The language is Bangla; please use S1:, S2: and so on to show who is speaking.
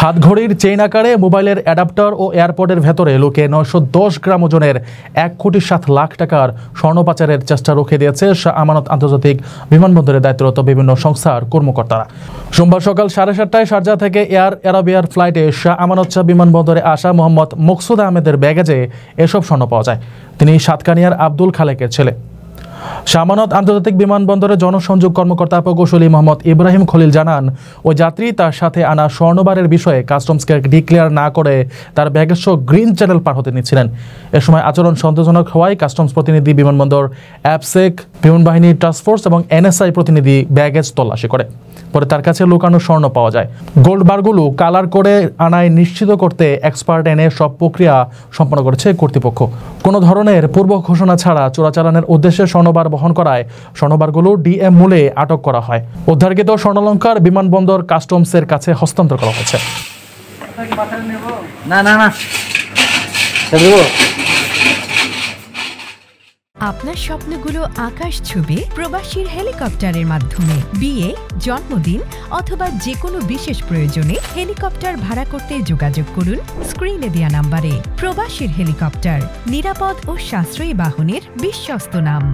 S1: হাতঘড়ির চেইন আকারে মোবাইলের অ্যাডাপ্টার ও এয়ারপডের ভেতরে লুকিয়ে 910 গ্রাম ওজনের 1,07,00,000 টাকার স্বর্ণ পাচারের চেষ্টা রুখে দিয়েছে শাহ আমানত আন্তর্জাতিক বিমানবন্দরে দায়িত্বরত বিভিন্ন সংস্থার কর্মকর্তারা। সোমবার সকাল 7:30টায় শারজাহ থেকে এয়ার আরাবিয়ার ফ্লাইটে শাহ আমানত বিমানবন্দরে আসা মোহাম্মদ মকসুদ আহমেদের ব্যাগেজে এসব স্বর্ণ পাওয়া যায়। তিনি সাতকানিয়ার আব্দুল খালেকের ছেলে। শাহ আমানত আন্তর্জাতিক বিমানবন্দরের জনসংযোগ কর্মকর্তা প্রকৌশলী মোহাম্মদ ইব্রাহিম খলিল জানান, ওই যাত্রী তার সাথে আনা স্বর্ণবারের বিষয়ে কাস্টমসকে ডিক্লেয়ার না করে তার ব্যাগেজ সহ গ্রিন চ্যানেল পার হতে নিচ্ছিলেন। এ সময় আচরণ সন্দেহজনক হওয়ায় কাস্টমস প্রতিনিধি, বিমানবন্দর অ্যাপসেক, বিমান বাহিনী টাস্কফোর্স এবং এনএসআই প্রতিনিধি ব্যাগেজ তল্লাশি করে। পরে তার কাছে লুকানো স্বর্ণ পাওয়া যায়। গোল্ড বারগুলো কালার করে আনায় নিশ্চিত করতে এক্সপার্ট এনে সব প্রক্রিয়া সম্পন্ন করেছে কর্তৃপক্ষ। কোনো ধরনের পূর্ব ঘোষণা ছাড়া চোরাচালানের উদ্দেশ্যে স্বর্ণবার বহন করায় স্বর্ণবারগুলো ডিএম মূল্যে আটক করা হয়। উদ্ধারকৃত স্বর্ণালংকার বিমানবন্দর কাস্টমসের কাছে হস্তান্তর করা হয়েছে।
S2: আপনার স্বপ্নগুলো আকাশ ছুবে প্রবাসীর হেলিকপ্টারের মাধ্যমে। বিয়ে, জন্মদিন অথবা যে কোনো বিশেষ প্রয়োজনে হেলিকপ্টার ভাড়া করতে যোগাযোগ করুন স্ক্রিনে দেয়া নাম্বারে। প্রবাসীর হেলিকপ্টার, নিরাপদ ও সাশ্রয়ী বাহনের বিশ্বস্ত নাম।